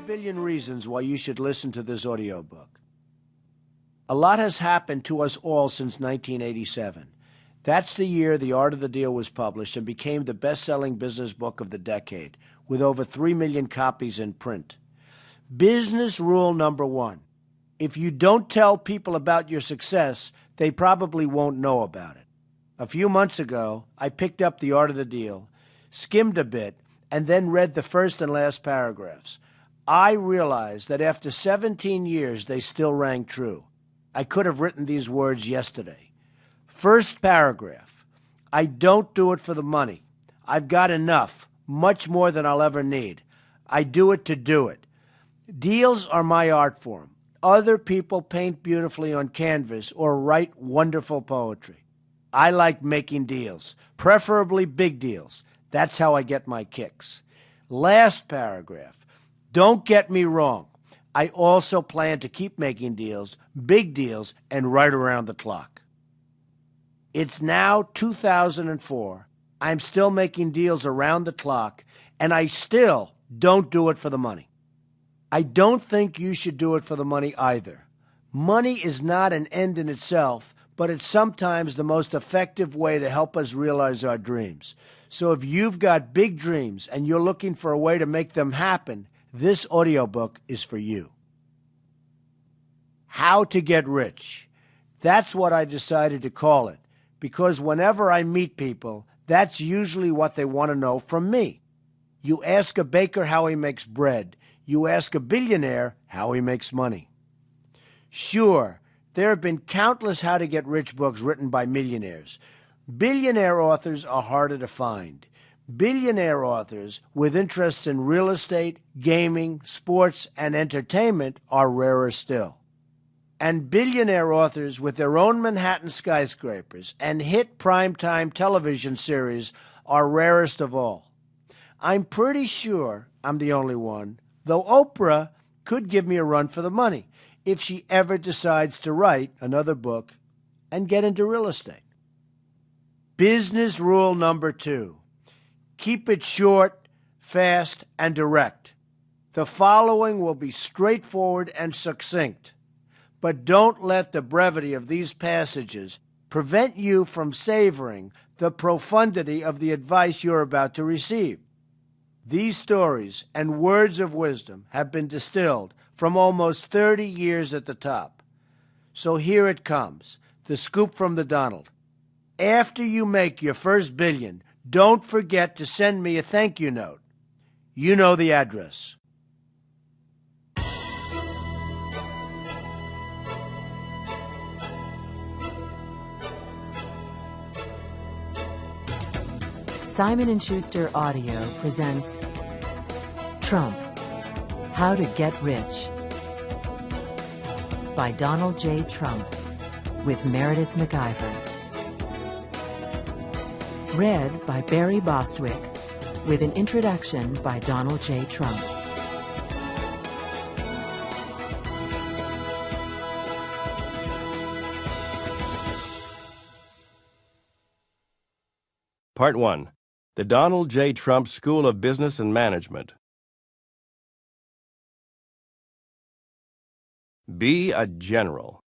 billion reasons why you should listen to this audiobook. A lot has happened to us all since 1987. That's the year The Art of the Deal was published and became the best-selling business book of the decade, with over 3 million copies in print. Business rule number one: if you don't tell people about your success, they probably won't know about it. A few months ago, I picked up The Art of the Deal, skimmed a bit, and then read the first and last paragraphs. I realized that after 17 years, they still rang true. I could have written these words yesterday. First paragraph: I don't do it for the money. I've got enough, much more than I'll ever need. I do it to do it. Deals are my art form. Other people paint beautifully on canvas or write wonderful poetry. I like making deals, preferably big deals. That's how I get my kicks. Last paragraph: don't get me wrong. I also plan to keep making deals, big deals, and right around the clock. It's now 2004. I'm still making deals around the clock, and I still don't do it for the money. I don't think you should do it for the money either. Money is not an end in itself, but it's sometimes the most effective way to help us realize our dreams. So if you've got big dreams and you're looking for a way to make them happen, this audiobook is for you. How to Get Rich. That's what I decided to call it, because whenever I meet people, that's usually what they want to know from me. You ask a baker how he makes bread. You ask a billionaire how he makes money. Sure, there have been countless How to Get Rich books written by millionaires. Billionaire authors are harder to find. Billionaire authors with interests in real estate, gaming, sports, and entertainment are rarer still. And billionaire authors with their own Manhattan skyscrapers and hit primetime television series are rarest of all. I'm pretty sure I'm the only one, though Oprah could give me a run for the money if she ever decides to write another book and get into real estate. Business rule number two: keep it short, fast, and direct. The following will be straightforward and succinct, but don't let the brevity of these passages prevent you from savoring the profundity of the advice you're about to receive. These stories and words of wisdom have been distilled from almost 30 years at the top. So here it comes, the scoop from the Donald. After you make your first billion, don't forget to send me a thank you note. You know the address. Simon & Schuster Audio presents Trump: How to Get Rich by Donald J. Trump with Meredith McIver. Read by Barry Bostwick with an introduction by Donald J. Trump. Part 1. The Donald J. Trump School of Business and Management. Be a general.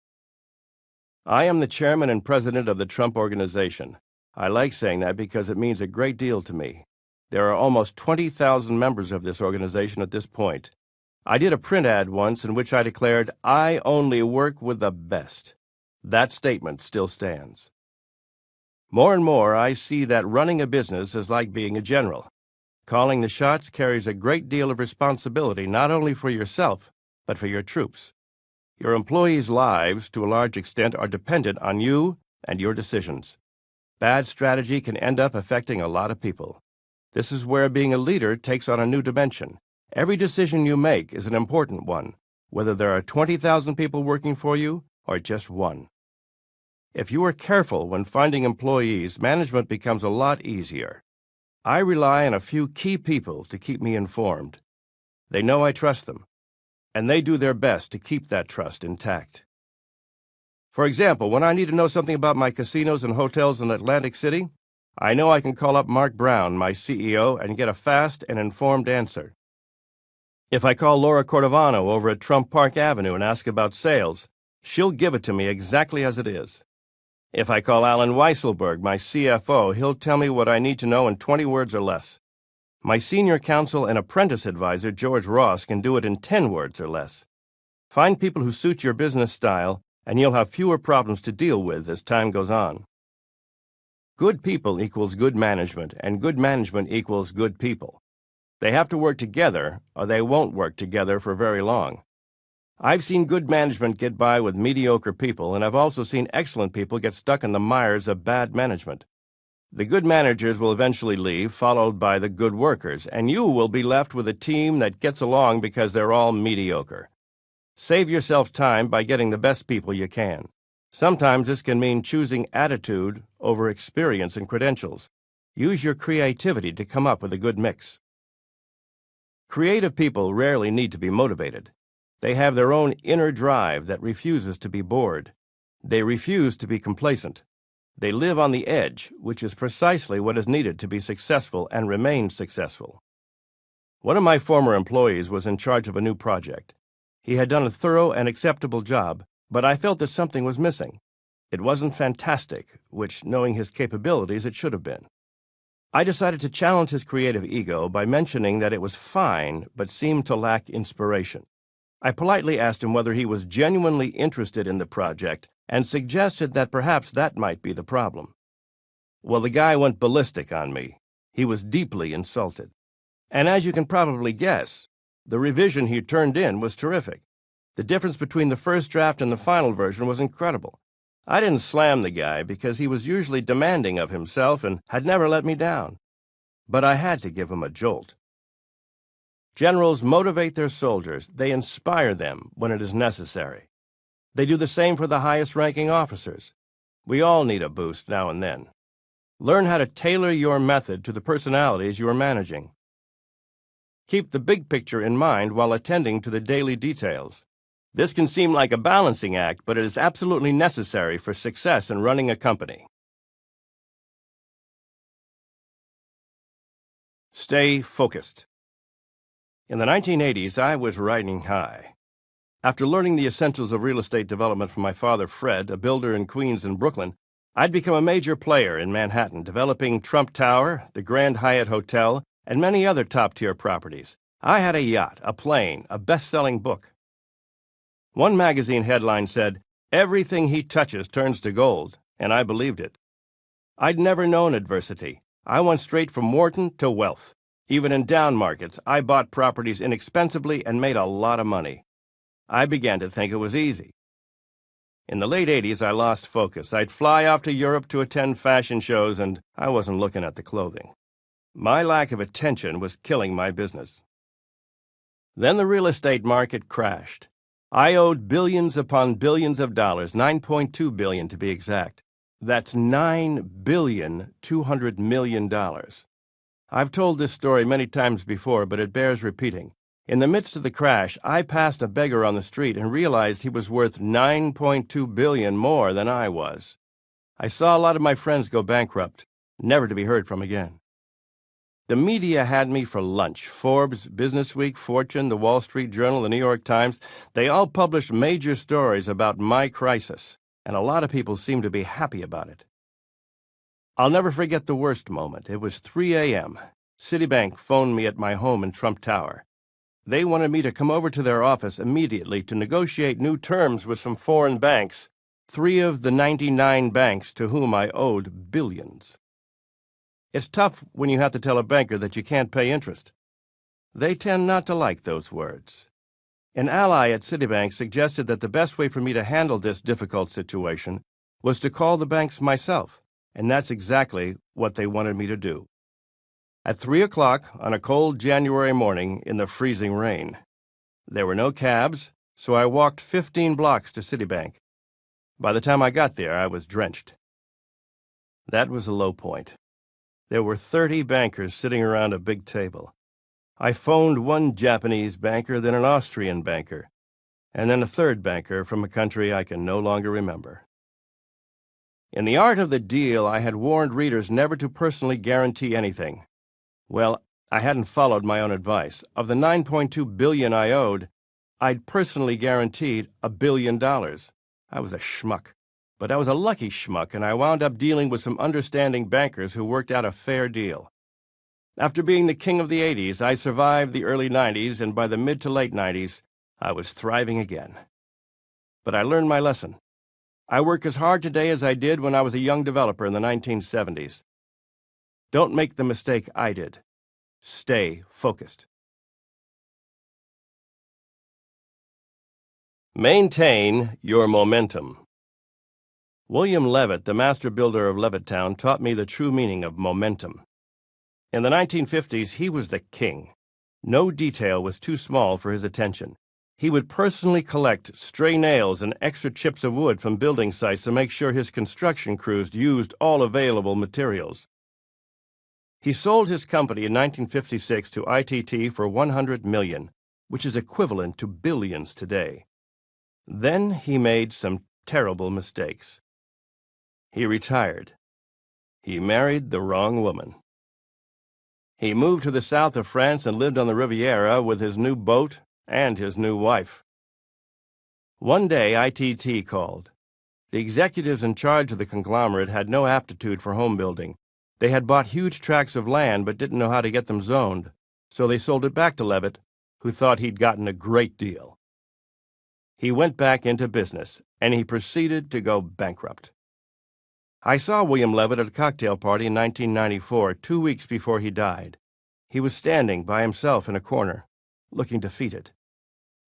I am the chairman and president of the Trump Organization. I like saying that because it means a great deal to me. There are almost 20,000 members of this organization at this point. I did a print ad once in which I declared, "I only work with the best." That statement still stands. More and more, I see that running a business is like being a general. Calling the shots carries a great deal of responsibility not only for yourself, but for your troops. Your employees' lives, to a large extent, are dependent on you and your decisions. Bad strategy can end up affecting a lot of people. This is where being a leader takes on a new dimension. Every decision you make is an important one, whether there are 20,000 people working for you or just one. If you are careful when finding employees, management becomes a lot easier. I rely on a few key people to keep me informed. They know I trust them, and they do their best to keep that trust intact. For example, when I need to know something about my casinos and hotels in Atlantic City, I know I can call up Mark Brown, my CEO, and get a fast and informed answer. If I call Laura Cordovano over at Trump Park Avenue and ask about sales, she'll give it to me exactly as it is. If I call Alan Weisselberg, my CFO, he'll tell me what I need to know in 20 words or less. My senior counsel and apprentice advisor, George Ross, can do it in 10 words or less. Find people who suit your business style, and you'll have fewer problems to deal with as time goes on. Good people equals good management, and good management equals good people. They have to work together, or they won't work together for very long. I've seen good management get by with mediocre people, and I've also seen excellent people get stuck in the mires of bad management. The good managers will eventually leave, followed by the good workers, and you will be left with a team that gets along because they're all mediocre. Save yourself time by getting the best people you can. Sometimes this can mean choosing attitude over experience and credentials. Use your creativity to come up with a good mix. Creative people rarely need to be motivated. They have their own inner drive that refuses to be bored. They refuse to be complacent. They live on the edge, which is precisely what is needed to be successful and remain successful. One of my former employees was in charge of a new project. He had done a thorough and acceptable job, but I felt that something was missing. It wasn't fantastic, which, knowing his capabilities, it should have been. I decided to challenge his creative ego by mentioning that it was fine, but seemed to lack inspiration. I politely asked him whether he was genuinely interested in the project and suggested that perhaps that might be the problem. Well, the guy went ballistic on me. He was deeply insulted. And as you can probably guess, the revision he turned in was terrific. The difference between the first draft and the final version was incredible. I didn't slam the guy because he was usually demanding of himself and had never let me down. But I had to give him a jolt. Generals motivate their soldiers. They inspire them when it is necessary. They do the same for the highest-ranking officers. We all need a boost now and then. Learn how to tailor your method to the personalities you are managing. Keep the big picture in mind while attending to the daily details. This can seem like a balancing act, but it is absolutely necessary for success in running a company. Stay focused. In the 1980s, I was riding high. After learning the essentials of real estate development from my father, Fred, a builder in Queens and Brooklyn, I'd become a major player in Manhattan, developing Trump Tower, the Grand Hyatt Hotel, and many other top-tier properties. I had a yacht, a plane, a best-selling book. One magazine headline said, "Everything he touches turns to gold," and I believed it. I'd never known adversity. I went straight from Wharton to wealth. Even in down markets, I bought properties inexpensively and made a lot of money. I began to think it was easy. In the late 80s, I lost focus. I'd fly off to Europe to attend fashion shows, and I wasn't looking at the clothing. My lack of attention was killing my business. Then the real estate market crashed. I owed billions upon billions of dollars, $9.2 billion to be exact. That's $9.2 billion. I've told this story many times before, but it bears repeating. In the midst of the crash, I passed a beggar on the street and realized he was worth $9.2 billion more than I was. I saw a lot of my friends go bankrupt, never to be heard from again. The media had me for lunch. Forbes, Businessweek, Fortune, the Wall Street Journal, the New York Times, they all published major stories about my crisis, and a lot of people seemed to be happy about it. I'll never forget the worst moment. It was 3 a.m. Citibank phoned me at my home in Trump Tower. They wanted me to come over to their office immediately to negotiate new terms with some foreign banks, 3 of the 99 banks to whom I owed billions. It's tough when you have to tell a banker that you can't pay interest. They tend not to like those words. An ally at Citibank suggested that the best way for me to handle this difficult situation was to call the banks myself, and that's exactly what they wanted me to do. At 3 o'clock on a cold January morning in the freezing rain. There were no cabs, so I walked 15 blocks to Citibank. By the time I got there, I was drenched. That was a low point. There were 30 bankers sitting around a big table. I phoned one Japanese banker, then an Austrian banker, and then a third banker from a country I can no longer remember. In The Art of the Deal, I had warned readers never to personally guarantee anything. Well, I hadn't followed my own advice. Of the $9.2 billion I owed, I'd personally guaranteed $1 billion. I was a schmuck. But I was a lucky schmuck, and I wound up dealing with some understanding bankers who worked out a fair deal. After being the king of the 80s, I survived the early 90s, and by the mid to late 90s, I was thriving again. But I learned my lesson. I work as hard today as I did when I was a young developer in the 1970s. Don't make the mistake I did. Stay focused. Maintain your momentum. William Levitt, the master builder of Levittown, taught me the true meaning of momentum. In the 1950s, he was the king. No detail was too small for his attention. He would personally collect stray nails and extra chips of wood from building sites to make sure his construction crews used all available materials. He sold his company in 1956 to ITT for $100 million, which is equivalent to billions today. Then he made some terrible mistakes. He retired. He married the wrong woman. He moved to the south of France and lived on the Riviera with his new boat and his new wife. One day, ITT called. The executives in charge of the conglomerate had no aptitude for home building. They had bought huge tracts of land but didn't know how to get them zoned, so they sold it back to Levitt, who thought he'd gotten a great deal. He went back into business, and he proceeded to go bankrupt. I saw William Levitt at a cocktail party in 1994, 2 weeks before he died. He was standing by himself in a corner, looking defeated.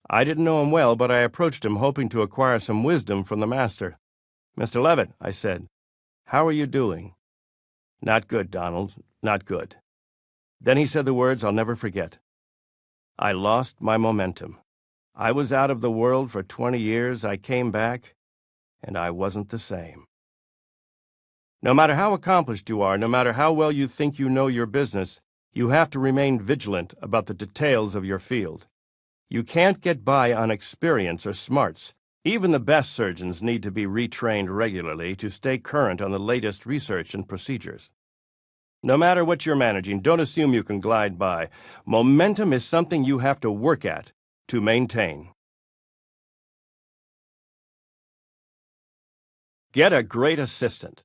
I didn't know him well, but I approached him hoping to acquire some wisdom from the master. "Mr. Levitt," I said, "how are you doing?" "Not good, Donald, not good." Then he said the words I'll never forget. "I lost my momentum. I was out of the world for 20 years. I came back, and I wasn't the same." No matter how accomplished you are, no matter how well you think you know your business, you have to remain vigilant about the details of your field. You can't get by on experience or smarts. Even the best surgeons need to be retrained regularly to stay current on the latest research and procedures. No matter what you're managing, don't assume you can glide by. Momentum is something you have to work at to maintain. Get a great assistant.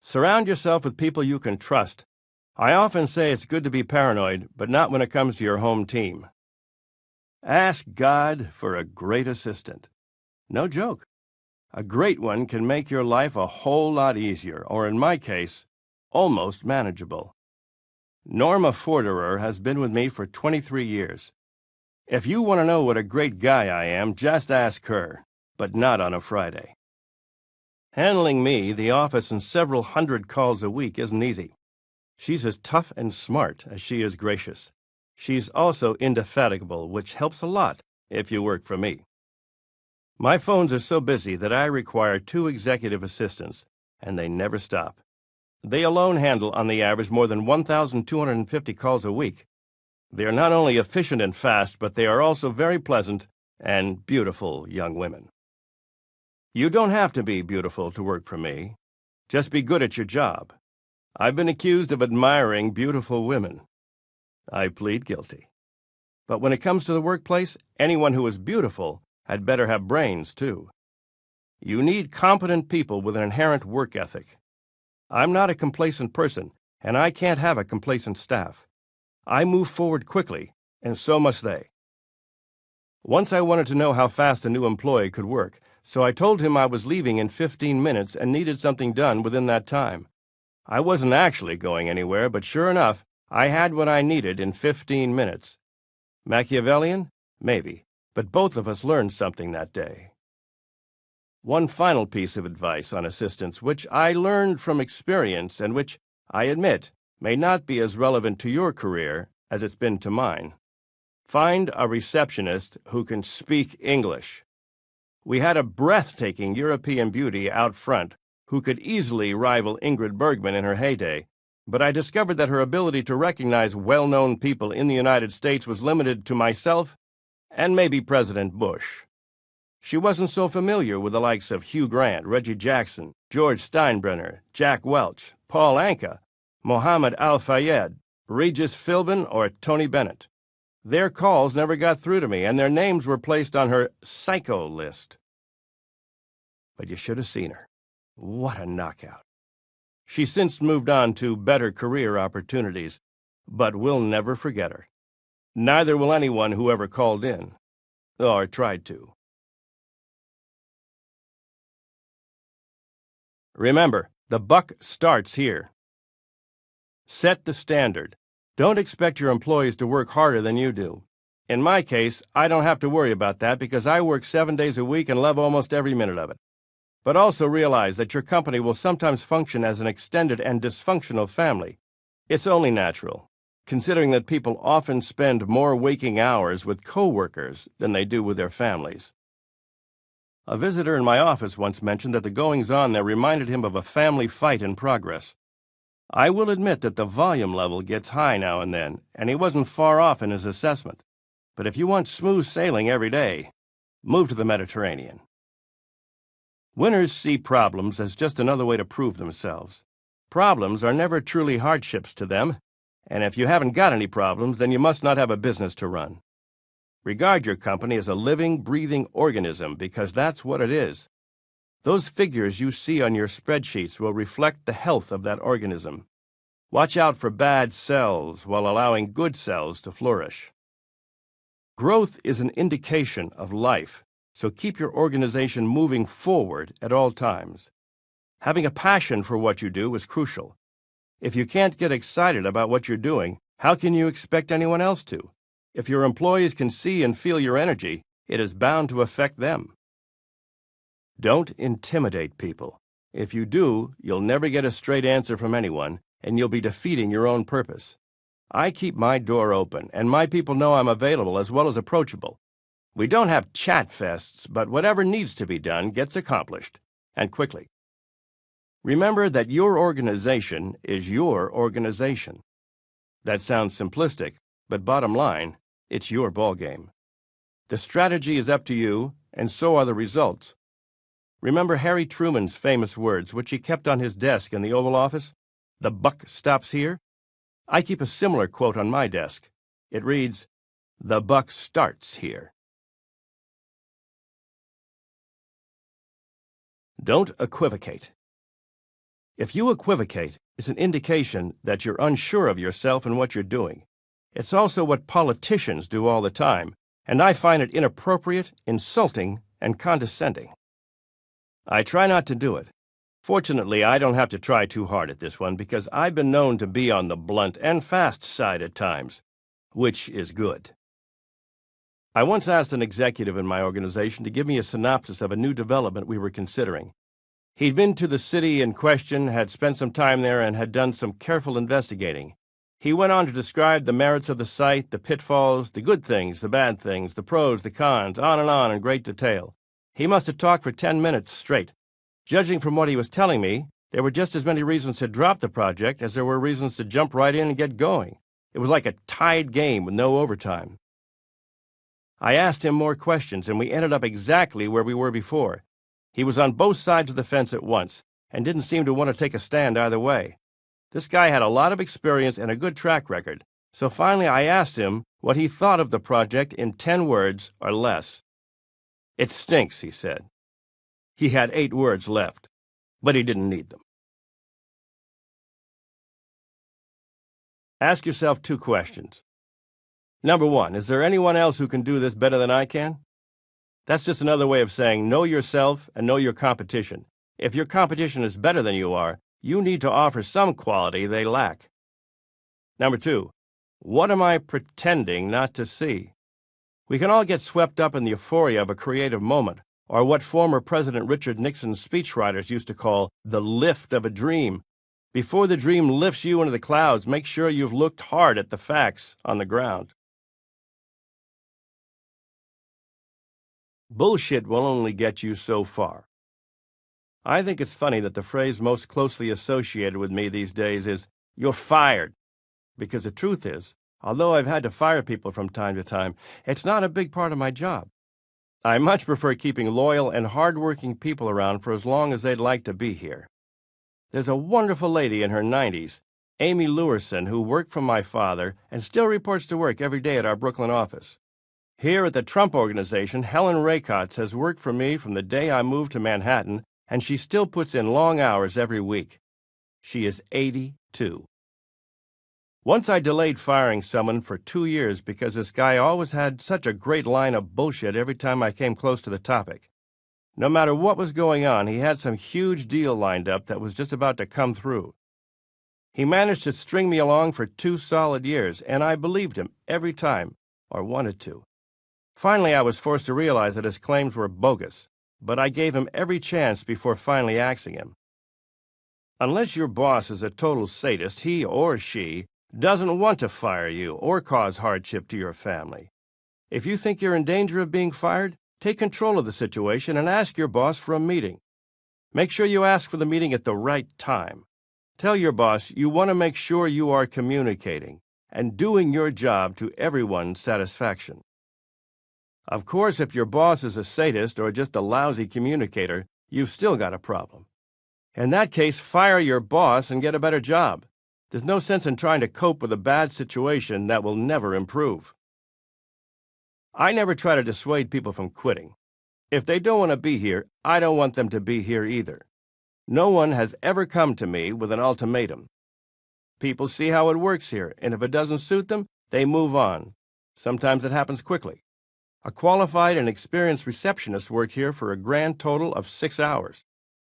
Surround yourself with people you can trust. I often say it's good to be paranoid, but not when it comes to your home team. Ask God for a great assistant. No joke. A great one can make your life a whole lot easier, or in my case, almost manageable. Norma Forderer has been with me for 23 years. If you want to know what a great guy I am, just ask her, but not on a Friday. Handling me, the office, and several hundred calls a week isn't easy. She's as tough and smart as she is gracious. She's also indefatigable, which helps a lot if you work for me. My phones are so busy that I require 2 executive assistants, and they never stop. They alone handle, on the average, more than 1,250 calls a week. They are not only efficient and fast, but they are also very pleasant and beautiful young women. You don't have to be beautiful to work for me. Just be good at your job. I've been accused of admiring beautiful women. I plead guilty. But when it comes to the workplace, anyone who is beautiful had better have brains, too. You need competent people with an inherent work ethic. I'm not a complacent person, and I can't have a complacent staff. I move forward quickly, and so must they. Once I wanted to know how fast a new employee could work, so I told him I was leaving in 15 minutes and needed something done within that time. I wasn't actually going anywhere, but sure enough, I had what I needed in 15 minutes. Machiavellian? Maybe, but both of us learned something that day. One final piece of advice on assistants, which I learned from experience and which, I admit, may not be as relevant to your career as it's been to mine. Find a receptionist who can speak English. We had a breathtaking European beauty out front who could easily rival Ingrid Bergman in her heyday, but I discovered that her ability to recognize well-known people in the United States was limited to myself and maybe President Bush. She wasn't so familiar with the likes of Hugh Grant, Reggie Jackson, George Steinbrenner, Jack Welch, Paul Anka, Mohammed Al-Fayed, Regis Philbin or Tony Bennett. Their calls never got through to me, and their names were placed on her psycho list. But you should have seen her. What a knockout. She's since moved on to better career opportunities, but we'll never forget her. Neither will anyone who ever called in, or tried to. Remember, the buck starts here. Set the standard. Don't expect your employees to work harder than you do. In my case, I don't have to worry about that because I work 7 days a week and love almost every minute of it. But also realize that your company will sometimes function as an extended and dysfunctional family. It's only natural, considering that people often spend more waking hours with coworkers than they do with their families. A visitor in my office once mentioned that the goings-on there reminded him of a family fight in progress. I will admit that the volume level gets high now and then, and he wasn't far off in his assessment. But if you want smooth sailing every day, move to the Mediterranean. Winners see problems as just another way to prove themselves. Problems are never truly hardships to them, and if you haven't got any problems, then you must not have a business to run. Regard your company as a living, breathing organism because that's what it is. Those figures you see on your spreadsheets will reflect the health of that organism. Watch out for bad cells while allowing good cells to flourish. Growth is an indication of life, so keep your organization moving forward at all times. Having a passion for what you do is crucial. If you can't get excited about what you're doing, how can you expect anyone else to? If your employees can see and feel your energy, it is bound to affect them. Don't intimidate people. If you do, you'll never get a straight answer from anyone, and you'll be defeating your own purpose. I keep my door open, and my people know I'm available as well as approachable. We don't have chat fests, but whatever needs to be done gets accomplished, and quickly. Remember that your organization is your organization. That sounds simplistic, but bottom line, it's your ballgame. The strategy is up to you, and so are the results. Remember Harry Truman's famous words, which he kept on his desk in the Oval Office? The buck stops here? I keep a similar quote on my desk. It reads, "The buck starts here." Don't equivocate. If you equivocate, it's an indication that you're unsure of yourself and what you're doing. It's also what politicians do all the time, and I find it inappropriate, insulting, and condescending. I try not to do it. Fortunately, I don't have to try too hard at this one because I've been known to be on the blunt and fast side at times, which is good. I once asked an executive in my organization to give me a synopsis of a new development we were considering. He'd been to the city in question, had spent some time there, and had done some careful investigating. He went on to describe the merits of the site, the pitfalls, the good things, the bad things, the pros, the cons, on in great detail. He must have talked for 10 minutes straight. Judging from what he was telling me, there were just as many reasons to drop the project as there were reasons to jump right in and get going. It was like a tied game with no overtime. I asked him more questions, and we ended up exactly where we were before. He was on both sides of the fence at once, and didn't seem to want to take a stand either way. This guy had a lot of experience and a good track record, so finally I asked him what he thought of the project in 10 words or less. "It stinks," he said. He had 8 words left, but he didn't need them. Ask yourself 2 questions. Number 1, is there anyone else who can do this better than I can? That's just another way of saying know yourself and know your competition. If your competition is better than you are, you need to offer some quality they lack. Number 2, what am I pretending not to see? We can all get swept up in the euphoria of a creative moment, or what former President Richard Nixon's speechwriters used to call the lift of a dream. Before the dream lifts you into the clouds, make sure you've looked hard at the facts on the ground. Bullshit will only get you so far. I think it's funny that the phrase most closely associated with me these days is, "You're fired." Because the truth is, although I've had to fire people from time to time, it's not a big part of my job. I much prefer keeping loyal and hard-working people around for as long as they'd like to be here. There's a wonderful lady in her 90s, Amy Lewerson, who worked for my father and still reports to work every day at our Brooklyn office. Here at the Trump Organization, Helen Raycotts has worked for me from the day I moved to Manhattan, and she still puts in long hours every week. She is 82. Once I delayed firing someone for 2 years because this guy always had such a great line of bullshit every time I came close to the topic. No matter what was going on, he had some huge deal lined up that was just about to come through. He managed to string me along for 2 solid years, and I believed him every time, or wanted to. Finally, I was forced to realize that his claims were bogus, but I gave him every chance before finally axing him. Unless your boss is a total sadist, he or she doesn't want to fire you or cause hardship to your family. If you think you're in danger of being fired, take control of the situation and ask your boss for a meeting. Make sure you ask for the meeting at the right time. Tell your boss you want to make sure you are communicating and doing your job to everyone's satisfaction. Of course, if your boss is a sadist or just a lousy communicator, you've still got a problem. In that case, fire your boss and get a better job. There's no sense in trying to cope with a bad situation that will never improve. I never try to dissuade people from quitting. If they don't want to be here, I don't want them to be here either. No one has ever come to me with an ultimatum. People see how it works here, and if it doesn't suit them, they move on. Sometimes it happens quickly. A qualified and experienced receptionist worked here for a grand total of 6 hours.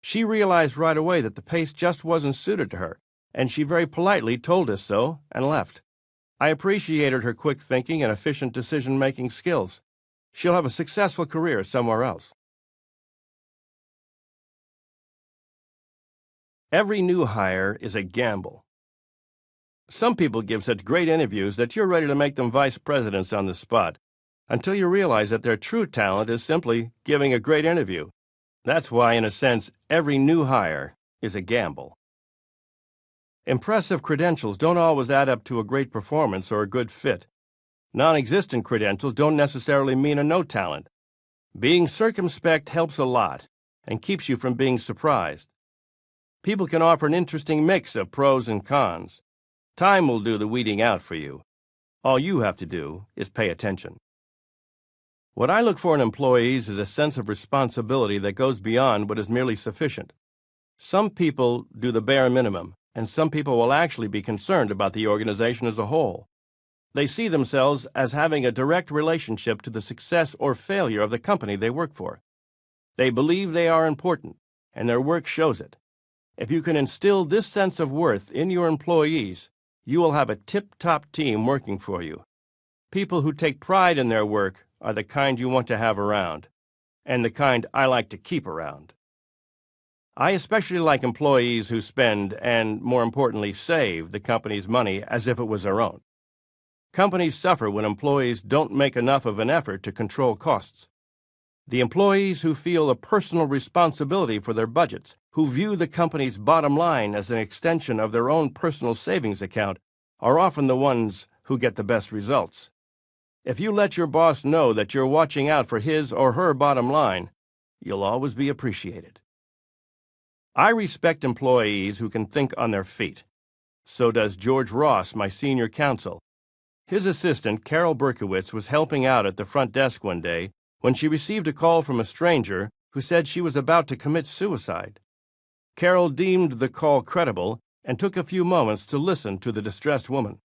She realized right away that the pace just wasn't suited to her, and she very politely told us so and left. I appreciated her quick thinking and efficient decision-making skills. She'll have a successful career somewhere else. Every new hire is a gamble. Some people give such great interviews that you're ready to make them vice presidents on the spot, until you realize that their true talent is simply giving a great interview. That's why, in a sense, every new hire is a gamble. Impressive credentials don't always add up to a great performance or a good fit. Non-existent credentials don't necessarily mean a no talent. Being circumspect helps a lot and keeps you from being surprised. People can offer an interesting mix of pros and cons. Time will do the weeding out for you. All you have to do is pay attention. What I look for in employees is a sense of responsibility that goes beyond what is merely sufficient. Some people do the bare minimum, and some people will actually be concerned about the organization as a whole. They see themselves as having a direct relationship to the success or failure of the company they work for. They believe they are important, and their work shows it. If you can instill this sense of worth in your employees, you will have a tip-top team working for you. People who take pride in their work are the kind you want to have around, and the kind I like to keep around. I especially like employees who spend, and more importantly, save the company's money as if it was their own. Companies suffer when employees don't make enough of an effort to control costs. The employees who feel a personal responsibility for their budgets, who view the company's bottom line as an extension of their own personal savings account, are often the ones who get the best results. If you let your boss know that you're watching out for his or her bottom line, you'll always be appreciated. I respect employees who can think on their feet. So does George Ross, my senior counsel. His assistant, Carol Berkowitz, was helping out at the front desk one day when she received a call from a stranger who said she was about to commit suicide. Carol deemed the call credible and took a few moments to listen to the distressed woman.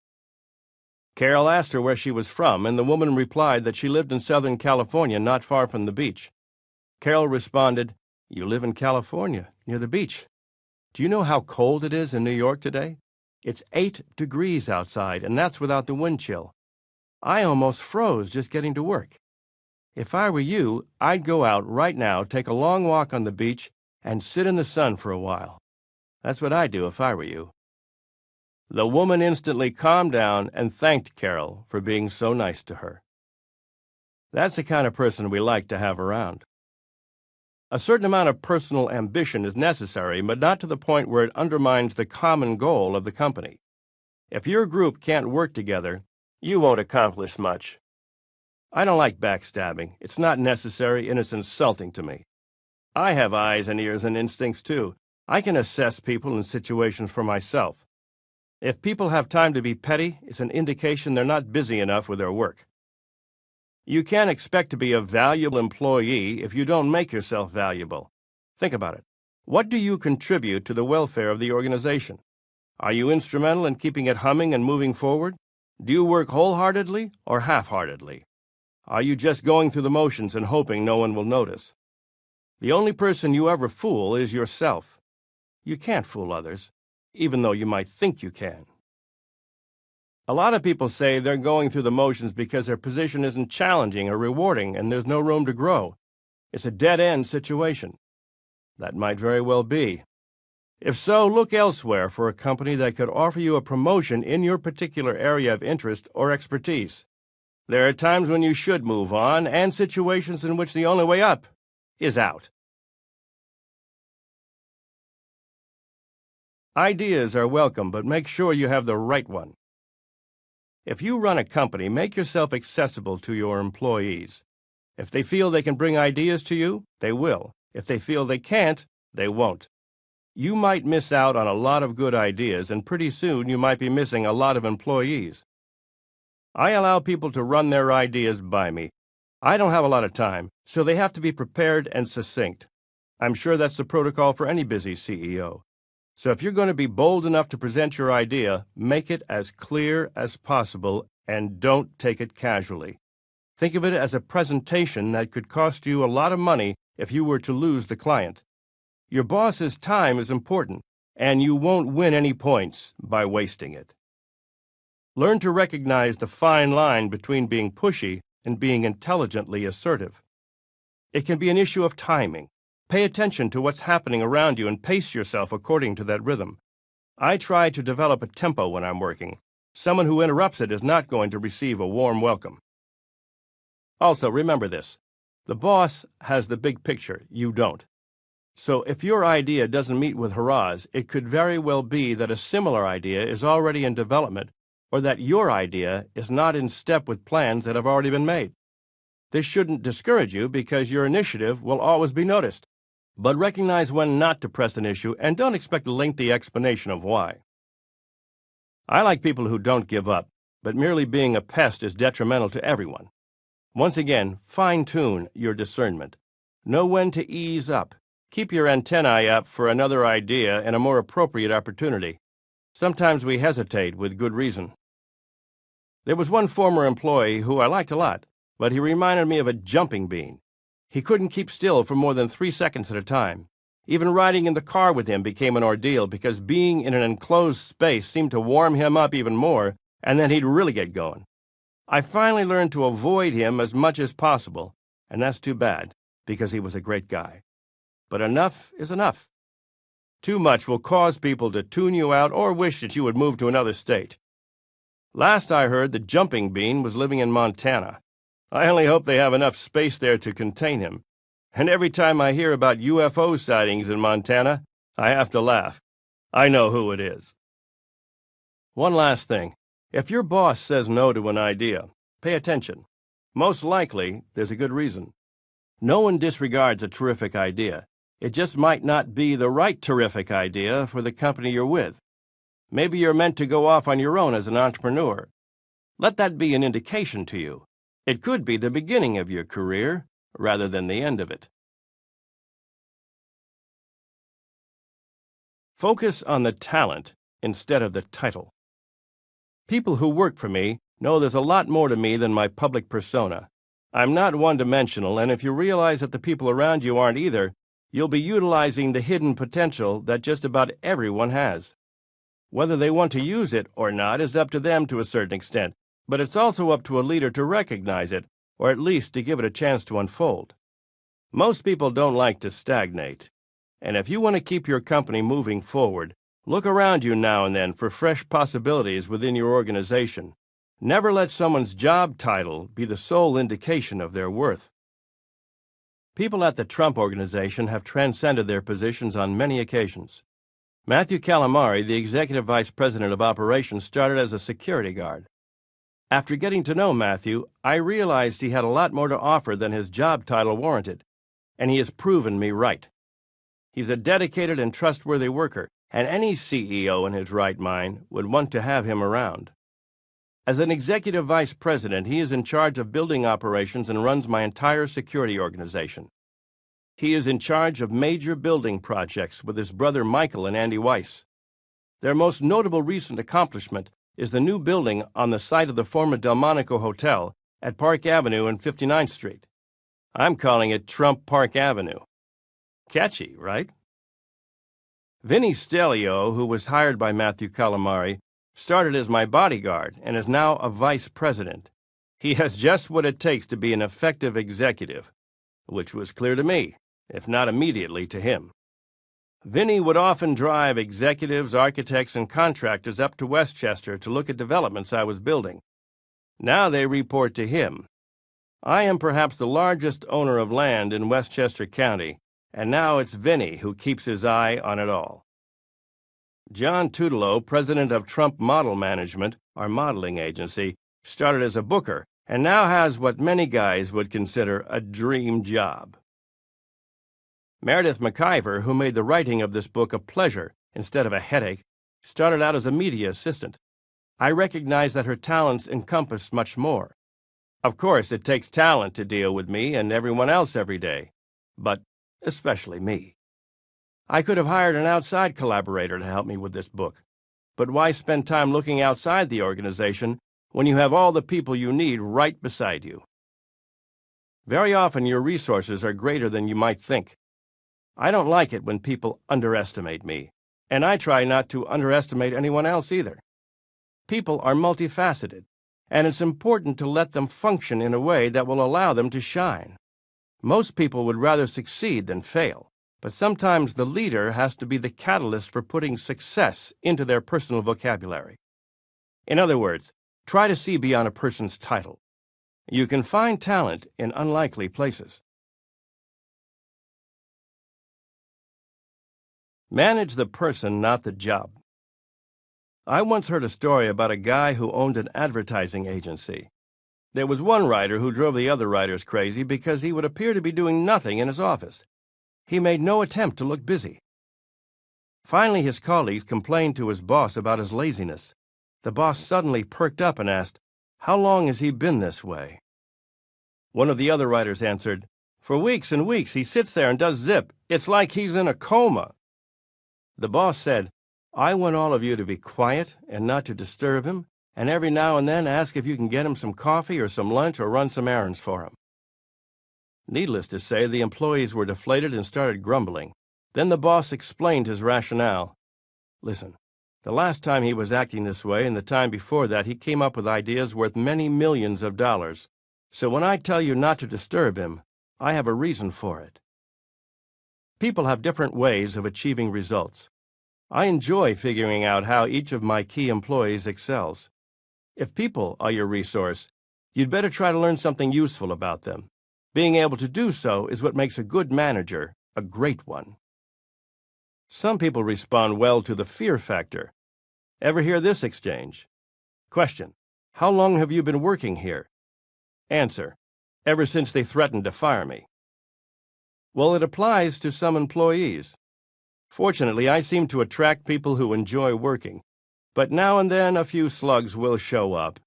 Carol asked her where she was from, and the woman replied that she lived in Southern California, not far from the beach. Carol responded, "You live in California, near the beach. Do you know how cold it is in New York today? It's 8 degrees outside, and that's without the wind chill. I almost froze just getting to work. If I were you, I'd go out right now, take a long walk on the beach, and sit in the sun for a while. That's what I'd do if I were you." The woman instantly calmed down and thanked Carol for being so nice to her. That's the kind of person we like to have around. A certain amount of personal ambition is necessary, but not to the point where it undermines the common goal of the company. If your group can't work together, you won't accomplish much. I don't like backstabbing. It's not necessary, and it's insulting to me. I have eyes and ears and instincts, too. I can assess people and situations for myself. If people have time to be petty, it's an indication they're not busy enough with their work. You can't expect to be a valuable employee if you don't make yourself valuable. Think about it. What do you contribute to the welfare of the organization? Are you instrumental in keeping it humming and moving forward? Do you work wholeheartedly or half-heartedly? Are you just going through the motions and hoping no one will notice? The only person you ever fool is yourself. You can't fool others, even though you might think you can. A lot of people say they're going through the motions because their position isn't challenging or rewarding and there's no room to grow. It's a dead-end situation. That might very well be. If so, look elsewhere for a company that could offer you a promotion in your particular area of interest or expertise. There are times when you should move on and situations in which the only way up is out. Ideas are welcome, but make sure you have the right one. If you run a company, make yourself accessible to your employees. If they feel they can bring ideas to you, they will. If they feel they can't, they won't. You might miss out on a lot of good ideas, and pretty soon you might be missing a lot of employees. I allow people to run their ideas by me. I don't have a lot of time, so they have to be prepared and succinct. I'm sure that's the protocol for any busy CEO. So if you're going to be bold enough to present your idea, make it as clear as possible and don't take it casually. Think of it as a presentation that could cost you a lot of money if you were to lose the client. Your boss's time is important, and you won't win any points by wasting it. Learn to recognize the fine line between being pushy and being intelligently assertive. It can be an issue of timing. Pay attention to what's happening around you and pace yourself according to that rhythm. I try to develop a tempo when I'm working. Someone who interrupts it is not going to receive a warm welcome. Also, remember this. The boss has the big picture. You don't. So if your idea doesn't meet with hurrahs, it could very well be that a similar idea is already in development or that your idea is not in step with plans that have already been made. This shouldn't discourage you because your initiative will always be noticed. But recognize when not to press an issue and don't expect a lengthy explanation of why. I like people who don't give up, but merely being a pest is detrimental to everyone. Once again, fine-tune your discernment. Know when to ease up. Keep your antennae up for another idea and a more appropriate opportunity. Sometimes we hesitate with good reason. There was one former employee who I liked a lot, but he reminded me of a jumping bean. He couldn't keep still for more than 3 seconds at a time. Even riding in the car with him became an ordeal because being in an enclosed space seemed to warm him up even more, and then he'd really get going. I finally learned to avoid him as much as possible, and that's too bad, because he was a great guy. But enough is enough. Too much will cause people to tune you out or wish that you would move to another state. Last I heard, the jumping bean was living in Montana. I only hope they have enough space there to contain him. And every time I hear about UFO sightings in Montana, I have to laugh. I know who it is. One last thing. If your boss says no to an idea, pay attention. Most likely, there's a good reason. No one disregards a terrific idea. It just might not be the right terrific idea for the company you're with. Maybe you're meant to go off on your own as an entrepreneur. Let that be an indication to you. It could be the beginning of your career rather than the end of it. Focus on the talent instead of the title. People who work for me know there's a lot more to me than my public persona. I'm not one-dimensional, and if you realize that the people around you aren't either, you'll be utilizing the hidden potential that just about everyone has. Whether they want to use it or not is up to them to a certain extent, but it's also up to a leader to recognize it, or at least to give it a chance to unfold. Most people don't like to stagnate, and if you want to keep your company moving forward, look around you now and then for fresh possibilities within your organization. Never let someone's job title be the sole indication of their worth. People at the Trump Organization have transcended their positions on many occasions. Matthew Calamari, the Executive Vice President of Operations, started as a security guard. After getting to know Matthew, I realized he had a lot more to offer than his job title warranted, and he has proven me right. He's a dedicated and trustworthy worker, and any CEO in his right mind would want to have him around. As an executive vice president, he is in charge of building operations and runs my entire security organization. He is in charge of major building projects with his brother Michael and Andy Weiss. Their most notable recent accomplishment is the new building on the site of the former Delmonico Hotel at Park Avenue and 59th Street. I'm calling it Trump Park Avenue. Catchy, right? Vinny Stelio, who was hired by Matthew Calamari, started as my bodyguard and is now a vice president. He has just what it takes to be an effective executive, which was clear to me, if not immediately to him. Vinny would often drive executives, architects, and contractors up to Westchester to look at developments I was building. Now they report to him. I am perhaps the largest owner of land in Westchester County, and now it's Vinny who keeps his eye on it all. John Tutelo, president of Trump Model Management, our modeling agency, started as a booker and now has what many guys would consider a dream job. Meredith McIver, who made the writing of this book a pleasure instead of a headache, started out as a media assistant. I recognize that her talents encompass much more. Of course, it takes talent to deal with me and everyone else every day, but especially me. I could have hired an outside collaborator to help me with this book, but why spend time looking outside the organization when you have all the people you need right beside you? Very often your resources are greater than you might think. I don't like it when people underestimate me, and I try not to underestimate anyone else either. People are multifaceted, and it's important to let them function in a way that will allow them to shine. Most people would rather succeed than fail, but sometimes the leader has to be the catalyst for putting success into their personal vocabulary. In other words, try to see beyond a person's title. You can find talent in unlikely places. Manage the person, not the job. I once heard a story about a guy who owned an advertising agency. There was one writer who drove the other writers crazy because he would appear to be doing nothing in his office. He made no attempt to look busy. Finally, his colleagues complained to his boss about his laziness. The boss suddenly perked up and asked, "How long has he been this way?" One of the other writers answered, "For weeks and weeks he sits there and does zip. It's like he's in a coma." The boss said, "I want all of you to be quiet and not to disturb him, and every now and then ask if you can get him some coffee or some lunch or run some errands for him." Needless to say, the employees were deflated and started grumbling. Then the boss explained his rationale. "Listen, the last time he was acting this way and the time before that, he came up with ideas worth many millions of dollars. So when I tell you not to disturb him, I have a reason for it." People have different ways of achieving results. I enjoy figuring out how each of my key employees excels. If people are your resource, you'd better try to learn something useful about them. Being able to do so is what makes a good manager a great one. Some people respond well to the fear factor. Ever hear this exchange? Question: How long have you been working here? Answer: Ever since they threatened to fire me. Well, it applies to some employees. Fortunately, I seem to attract people who enjoy working, but now and then a few slugs will show up,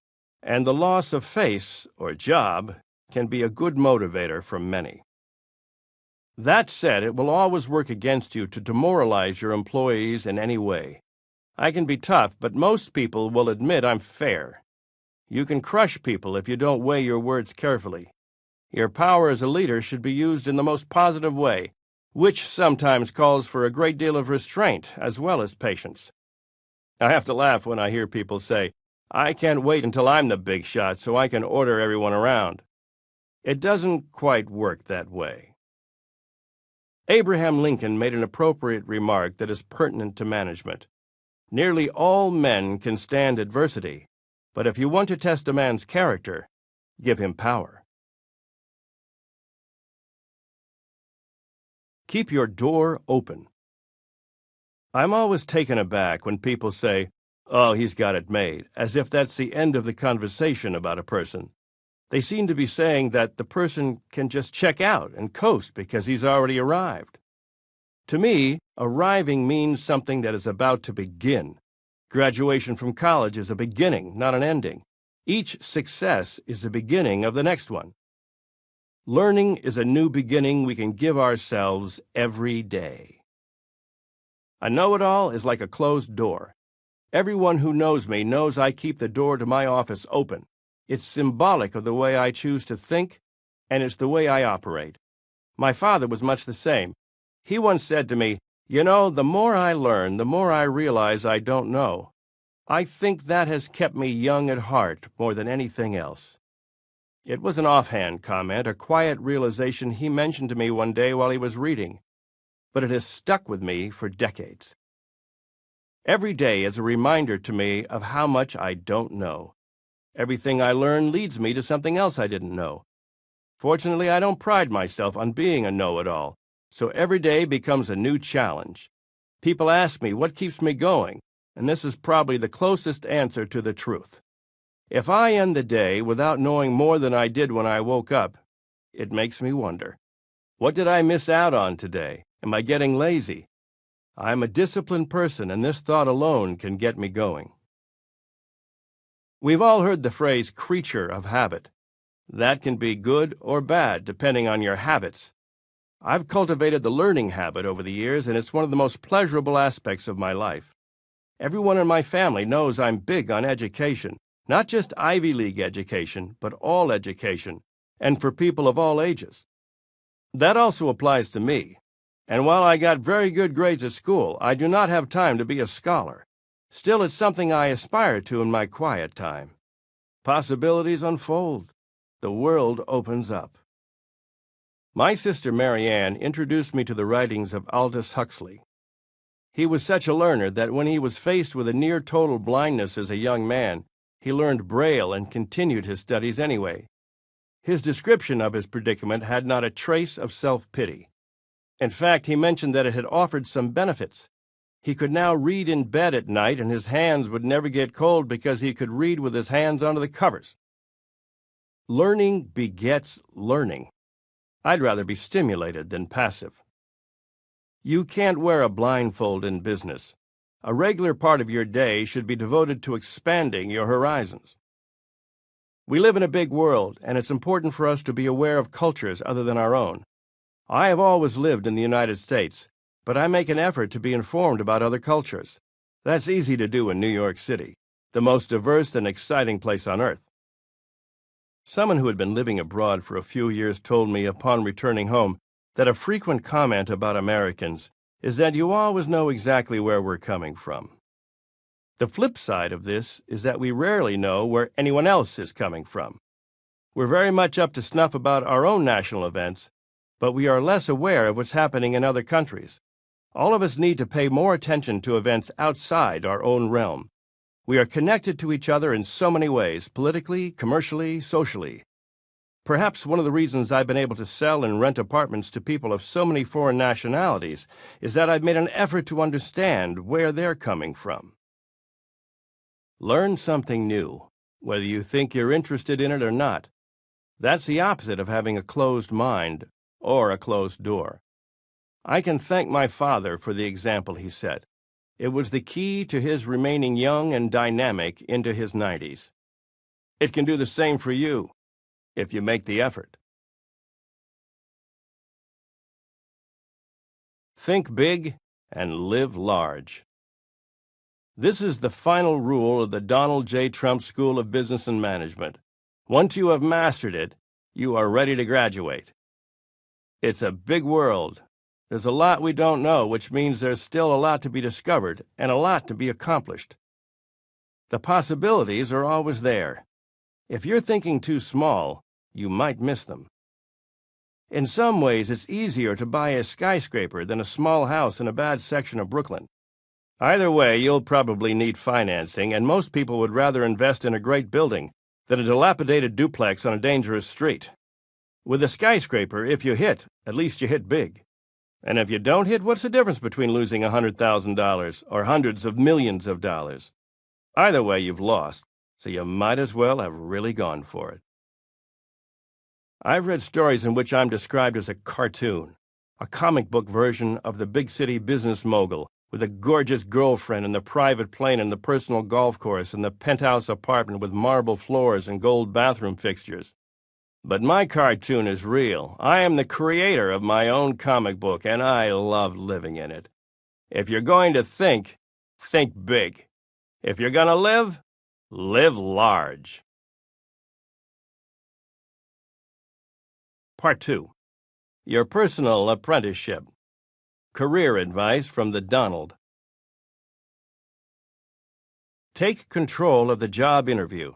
and the loss of face or job can be a good motivator for many. That said, it will always work against you to demoralize your employees in any way. I can be tough, but most people will admit I'm fair. You can crush people if you don't weigh your words carefully. Your power as a leader should be used in the most positive way, which sometimes calls for a great deal of restraint as well as patience. I have to laugh when I hear people say, "I can't wait until I'm the big shot so I can order everyone around." It doesn't quite work that way. Abraham Lincoln made an appropriate remark that is pertinent to management. Nearly all men can stand adversity, but if you want to test a man's character, give him power. Keep your door open. I'm always taken aback when people say, "Oh, he's got it made," as if that's the end of the conversation about a person. They seem to be saying that the person can just check out and coast because he's already arrived. To me, arriving means something that is about to begin. Graduation from college is a beginning, not an ending. Each success is the beginning of the next one. Learning is a new beginning we can give ourselves every day. A know-it-all is like a closed door. Everyone who knows me knows I keep the door to my office open. It's symbolic of the way I choose to think, and it's the way I operate. My father was much the same. He once said to me, "You know, the more I learn, the more I realize I don't know." I think that has kept me young at heart more than anything else. It was an offhand comment, a quiet realization he mentioned to me one day while he was reading, but it has stuck with me for decades. Every day is a reminder to me of how much I don't know. Everything I learn leads me to something else I didn't know. Fortunately, I don't pride myself on being a know-it-all, so every day becomes a new challenge. People ask me what keeps me going, and this is probably the closest answer to the truth. If I end the day without knowing more than I did when I woke up, it makes me wonder. What did I miss out on today? Am I getting lazy? I'm a disciplined person, and this thought alone can get me going. We've all heard the phrase creature of habit. That can be good or bad, depending on your habits. I've cultivated the learning habit over the years, and it's one of the most pleasurable aspects of my life. Everyone in my family knows I'm big on education, not just Ivy League education, but all education, and for people of all ages. That also applies to me. And while I got very good grades at school, I do not have time to be a scholar. Still, it's something I aspire to in my quiet time. Possibilities unfold. The world opens up. My sister Mary Ann introduced me to the writings of Aldous Huxley. He was such a learner that when he was faced with a near-total blindness as a young man, he learned Braille and continued his studies anyway. His description of his predicament had not a trace of self-pity. In fact, he mentioned that it had offered some benefits. He could now read in bed at night, and his hands would never get cold because he could read with his hands under the covers. Learning begets learning. I'd rather be stimulated than passive. You can't wear a blindfold in business. A regular part of your day should be devoted to expanding your horizons. We live in a big world, and it's important for us to be aware of cultures other than our own. I have always lived in the United States, but I make an effort to be informed about other cultures. That's easy to do in New York City, the most diverse and exciting place on earth. Someone who had been living abroad for a few years told me upon returning home that a frequent comment about Americans is that you always know exactly where we're coming from. The flip side of this is that we rarely know where anyone else is coming from. We're very much up to snuff about our own national events, but we are less aware of what's happening in other countries. All of us need to pay more attention to events outside our own realm. We are connected to each other in so many ways, politically, commercially, socially. Perhaps one of the reasons I've been able to sell and rent apartments to people of so many foreign nationalities is that I've made an effort to understand where they're coming from. Learn something new, whether you think you're interested in it or not. That's the opposite of having a closed mind or a closed door. I can thank my father for the example he set. It was the key to his remaining young and dynamic into his 90s. It can do the same for you, if you make the effort. Think big and live large. This is the final rule of the Donald J. Trump School of Business and Management. Once you have mastered it, you are ready to graduate. It's a big world. There's a lot we don't know, which means there's still a lot to be discovered and a lot to be accomplished. The possibilities are always there. If you're thinking too small, you might miss them. In some ways, it's easier to buy a skyscraper than a small house in a bad section of Brooklyn. Either way, you'll probably need financing, and most people would rather invest in a great building than a dilapidated duplex on a dangerous street. With a skyscraper, if you hit, at least you hit big. And if you don't hit, what's the difference between losing $100,000 or hundreds of millions of dollars? Either way, you've lost, so you might as well have really gone for it. I've read stories in which I'm described as a cartoon. a comic book version of the big city business mogul, with a gorgeous girlfriend and the private plane and the personal golf course and the penthouse apartment with marble floors and gold bathroom fixtures. But my cartoon is real. I am the creator of my own comic book, and I love living in it. If you're going to think big. If you're going to live large. Part 2. Your personal apprenticeship. Career advice from the Donald. Take control of the job interview.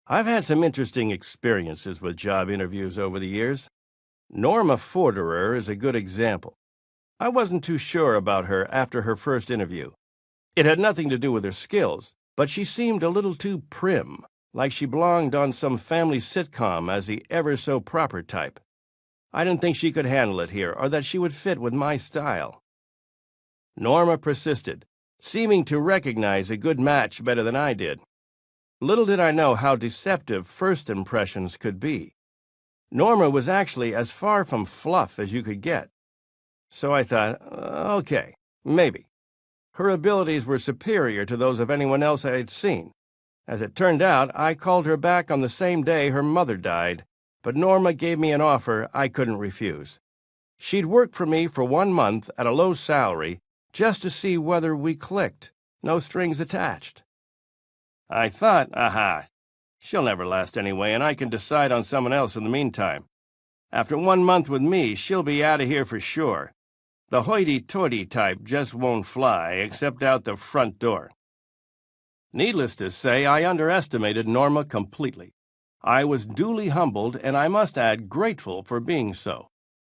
I've had some interesting experiences with job interviews over the years. Norma Forderer is a good example. I wasn't too sure about her after her first interview. It had nothing to do with her skills, but she seemed a little too prim, like she belonged on some family sitcom as the ever-so-proper type. I didn't think she could handle it here, or that she would fit with my style. Norma persisted, seeming to recognize a good match better than I did. Little did I know how deceptive first impressions could be. Norma was actually as far from fluff as you could get. So I thought, okay, maybe. Her abilities were superior to those of anyone else I had seen. As it turned out, I called her back on the same day her mother died, but Norma gave me an offer I couldn't refuse. She'd work for me for 1 month at a low salary just to see whether we clicked, no strings attached. I thought, she'll never last anyway, and I can decide on someone else in the meantime. After 1 month with me, she'll be out of here for sure. The hoity-toity type just won't fly, except out the front door. Needless to say, I underestimated Norma completely. I was duly humbled, and I must add grateful for being so.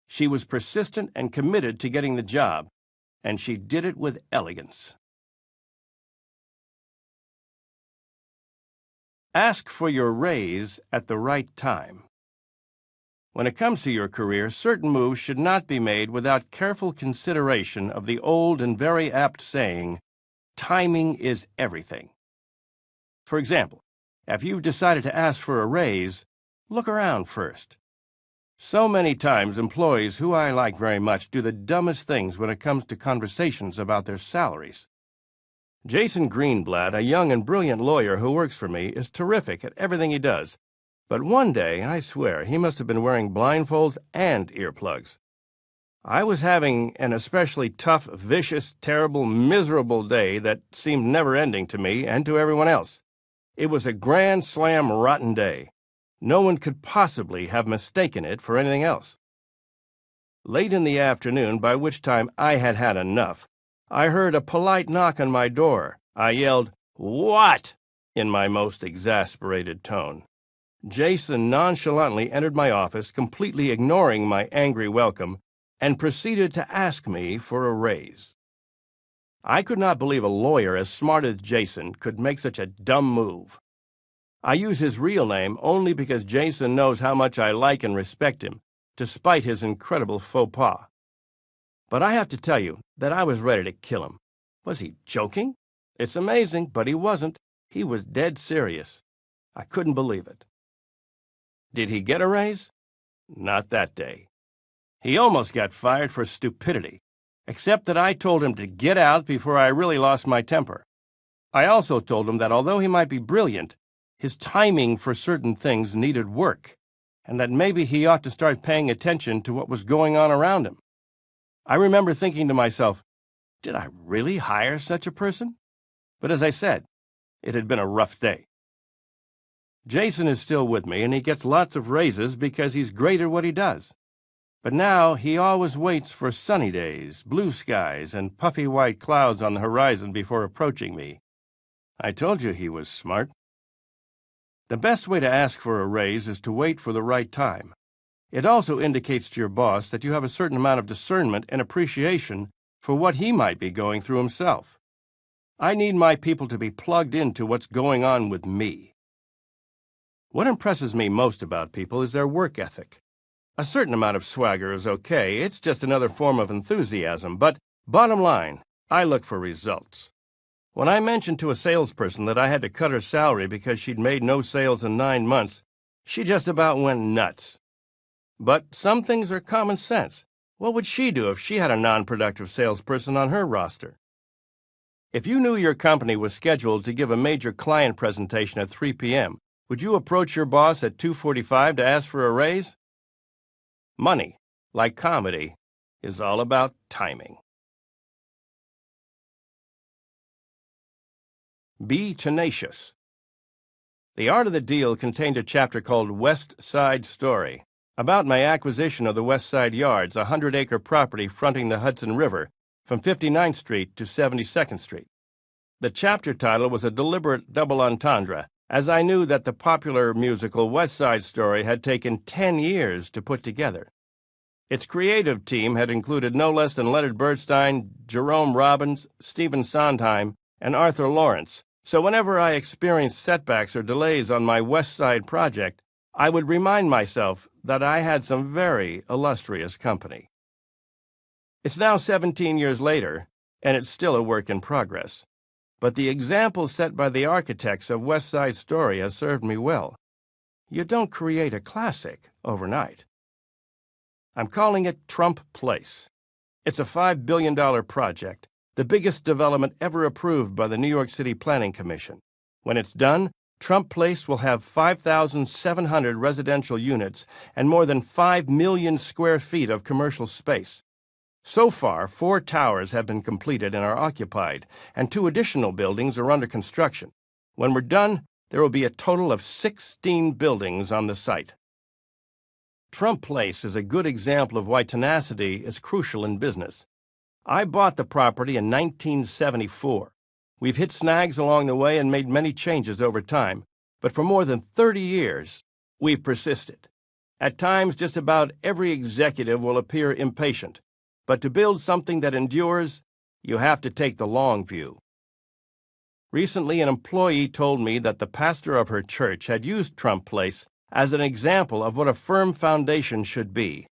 She was persistent and committed to getting the job, and she did it with elegance. Ask for your raise at the right time. When it comes to your career, certain moves should not be made without careful consideration of the old and very apt saying, timing is everything. For example, if you've decided to ask for a raise, look around first. So many times employees who I like very much do the dumbest things when it comes to conversations about their salaries. Jason Greenblatt, a young and brilliant lawyer who works for me, is terrific at everything he does. But one day, I swear, he must have been wearing blindfolds and earplugs. I was having an especially tough, vicious, terrible, miserable day that seemed never-ending to me and to everyone else. It was a grand slam rotten day. No one could possibly have mistaken it for anything else. Late in the afternoon, by which time I had had enough, I heard a polite knock on my door. I yelled, "What?" in my most exasperated tone. Jason nonchalantly entered my office, completely ignoring my angry welcome, and proceeded to ask me for a raise. I could not believe a lawyer as smart as Jason could make such a dumb move. I use his real name only because Jason knows how much I like and respect him, despite his incredible faux pas. But I have to tell you that I was ready to kill him. Was he joking? It's amazing, but he wasn't. He was dead serious. I couldn't believe it. Did he get a raise? Not that day. He almost got fired for stupidity, except that I told him to get out before I really lost my temper. I also told him that although he might be brilliant, his timing for certain things needed work, and that maybe he ought to start paying attention to what was going on around him. I remember thinking to myself, did I really hire such a person? But as I said, it had been a rough day. Jason is still with me, and he gets lots of raises because he's great at what he does. But now he always waits for sunny days, blue skies, and puffy white clouds on the horizon before approaching me. I told you he was smart. The best way to ask for a raise is to wait for the right time. It also indicates to your boss that you have a certain amount of discernment and appreciation for what he might be going through himself. I need my people to be plugged into what's going on with me. What impresses me most about people is their work ethic. A certain amount of swagger is okay, it's just another form of enthusiasm, but bottom line, I look for results. When I mentioned to a salesperson that I had to cut her salary because she'd made no sales in 9 months, she just about went nuts. But some things are common sense. What would she do if she had a non-productive salesperson on her roster? If you knew your company was scheduled to give a major client presentation at 3 p.m., would you approach your boss at 2:45 to ask for a raise? Money, like comedy, is all about timing. Be tenacious. The Art of the Deal contained a chapter called West Side Story, about my acquisition of the West Side Yards, a 100-acre property fronting the Hudson River, from 59th Street to 72nd Street. The chapter title was a deliberate double entendre, as I knew that the popular musical West Side Story had taken 10 years to put together. Its creative team had included no less than Leonard Bernstein, Jerome Robbins, Stephen Sondheim, and Arthur Lawrence, so whenever I experienced setbacks or delays on my West Side project, I would remind myself that I had some very illustrious company. It's now 17 years later, and it's still a work in progress. But the example set by the architects of West Side Story has served me well. You don't create a classic overnight. I'm calling it Trump Place. It's a $5 billion project, the biggest development ever approved by the New York City Planning Commission. When it's done, Trump Place will have 5,700 residential units and more than 5 million square feet of commercial space. So far, 4 towers have been completed and are occupied, and 2 additional buildings are under construction. When we're done, there will be a total of 16 buildings on the site. Trump Place is a good example of why tenacity is crucial in business. I bought the property in 1974. We've hit snags along the way and made many changes over time, but for more than 30 years, we've persisted. At times, just about every executive will appear impatient, but to build something that endures, you have to take the long view. Recently, an employee told me that the pastor of her church had used Trump Place as an example of what a firm foundation should be,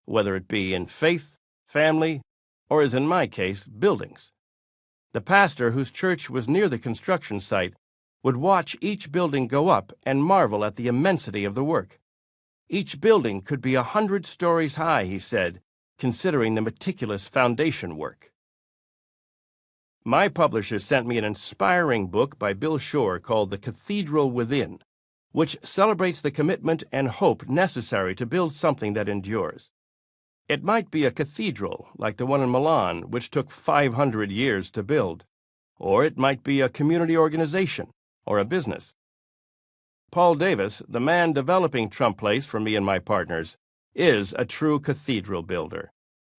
whether it be in faith, family, or, as in my case, buildings. The pastor, whose church was near the construction site, would watch each building go up and marvel at the immensity of the work. Each building could be 100 stories high, he said, considering the meticulous foundation work. My publisher sent me an inspiring book by Bill Shore called The Cathedral Within, which celebrates the commitment and hope necessary to build something that endures. It might be a cathedral, like the one in Milan, which took 500 years to build, or it might be a community organization or a business. Paul Davis, the man developing Trump Place for me and my partners, is a true cathedral builder.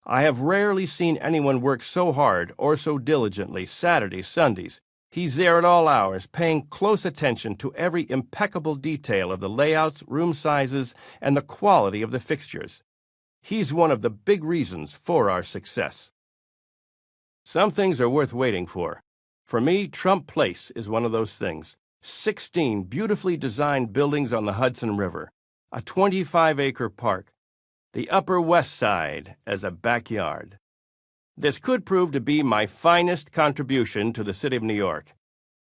I have rarely seen anyone work so hard or so diligently Saturdays, Sundays. He's there at all hours, paying close attention to every impeccable detail of the layouts, room sizes, and the quality of the fixtures. He's one of the big reasons for our success. Some things are worth waiting for. For me, Trump Place is one of those things. 16 beautifully designed buildings on the Hudson River, a 25-acre park, the Upper West Side as a backyard. This could prove to be my finest contribution to the city of New York.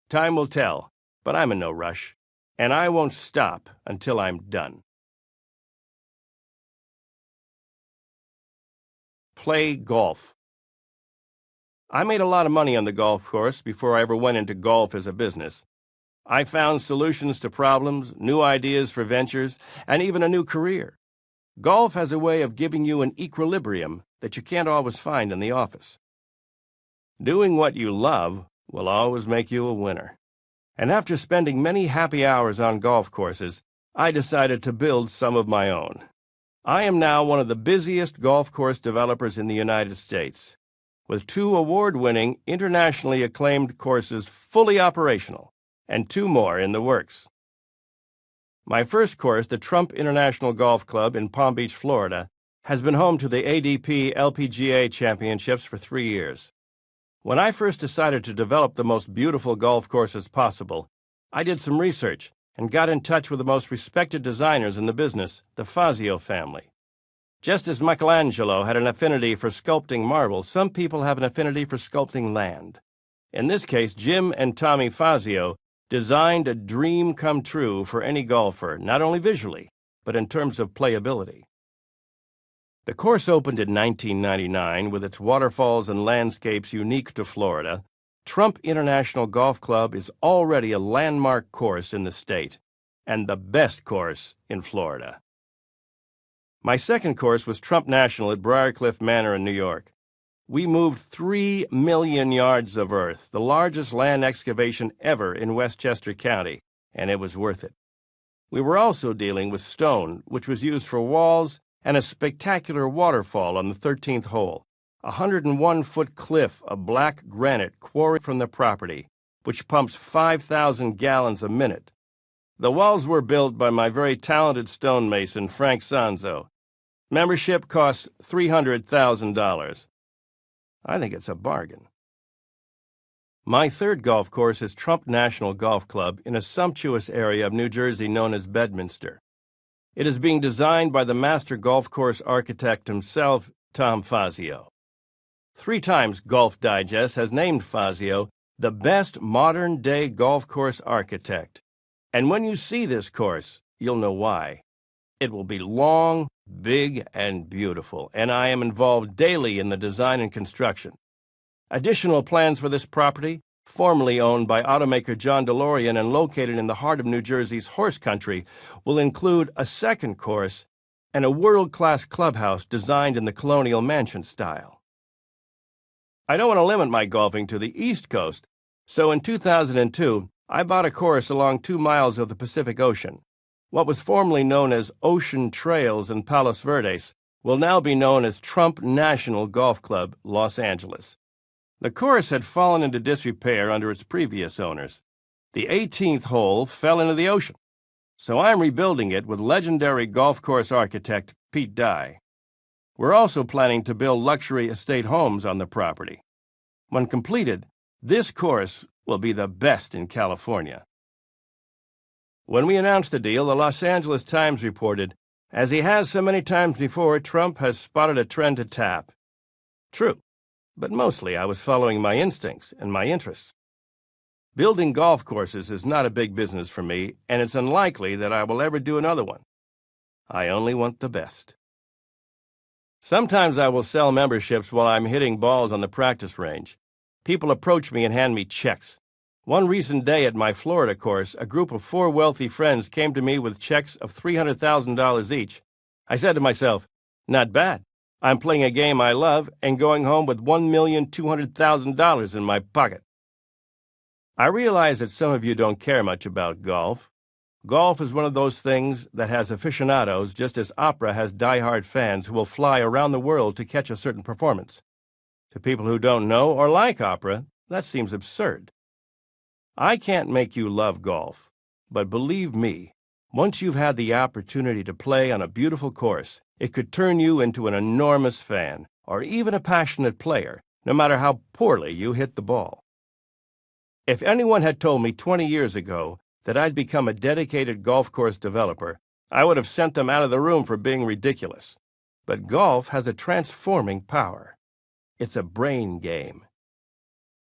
Time will tell, but I'm in no rush, and I won't stop until I'm done. Play golf. I made a lot of money on the golf course before I ever went into golf as a business. I found solutions to problems, new ideas for ventures, and even a new career. Golf has a way of giving you an equilibrium that you can't always find in the office. Doing what you love will always make you a winner. And after spending many happy hours on golf courses, I decided to build some of my own. I am now one of the busiest golf course developers in the United States, with 2 award-winning, internationally acclaimed courses fully operational, and 2 more in the works. My first course, the Trump International Golf Club in Palm Beach, Florida, has been home to the ADP LPGA Championships for 3 years. When I first decided to develop the most beautiful golf courses possible, I did some research and got in touch with the most respected designers in the business, the Fazio family. Just as Michelangelo had an affinity for sculpting marble, some people have an affinity for sculpting land. In this case, Jim and Tommy Fazio designed a dream come true for any golfer, not only visually, but in terms of playability. The course opened in 1999 with its waterfalls and landscapes unique to Florida. Trump International Golf Club is already a landmark course in the state and the best course in Florida. My second course was Trump National at Briarcliff Manor in New York. We moved 3 million yards of earth, the largest land excavation ever in Westchester County, and it was worth it. We were also dealing with stone, which was used for walls, and a spectacular waterfall on the 13th hole, a 101-foot cliff of black granite quarried from the property, which pumps 5,000 gallons a minute. The walls were built by my very talented stonemason, Frank Sanzo. Membership costs $300,000. I think it's a bargain. My third golf course is Trump National Golf Club in a sumptuous area of New Jersey known as Bedminster. It is being designed by the master golf course architect himself, Tom Fazio. 3 times Golf Digest has named Fazio the best modern-day golf course architect. And when you see this course, you'll know why. It will be long, big, and beautiful, and I am involved daily in the design and construction. Additional plans for this property, formerly owned by automaker John DeLorean and located in the heart of New Jersey's horse country, will include a second course and a world-class clubhouse designed in the colonial mansion style. I don't want to limit my golfing to the East Coast, so in 2002, I bought a course along 2 miles of the Pacific Ocean. What was formerly known as Ocean Trails in Palos Verdes will now be known as Trump National Golf Club, Los Angeles. The course had fallen into disrepair under its previous owners. The 18th hole fell into the ocean, so I'm rebuilding it with legendary golf course architect Pete Dye. We're also planning to build luxury estate homes on the property. When completed, this course will be the best in California. When we announced the deal, the Los Angeles Times reported, "As he has so many times before, Trump has spotted a trend to tap." True, but mostly I was following my instincts and my interests. Building golf courses is not a big business for me, and it's unlikely that I will ever do another one. I only want the best. Sometimes I will sell memberships while I'm hitting balls on the practice range. People approach me and hand me checks. One recent day at my Florida course, a group of 4 wealthy friends came to me with checks of $300,000 each. I said to myself, not bad. I'm playing a game I love and going home with $1,200,000 in my pocket. I realize that some of you don't care much about golf. Golf is one of those things that has aficionados just as opera has die-hard fans who will fly around the world to catch a certain performance. To people who don't know or like opera, that seems absurd. I can't make you love golf, but believe me, once you've had the opportunity to play on a beautiful course, it could turn you into an enormous fan, or even a passionate player, no matter how poorly you hit the ball. If anyone had told me 20 years ago that I'd become a dedicated golf course developer, I would have sent them out of the room for being ridiculous. But golf has a transforming power. It's a brain game.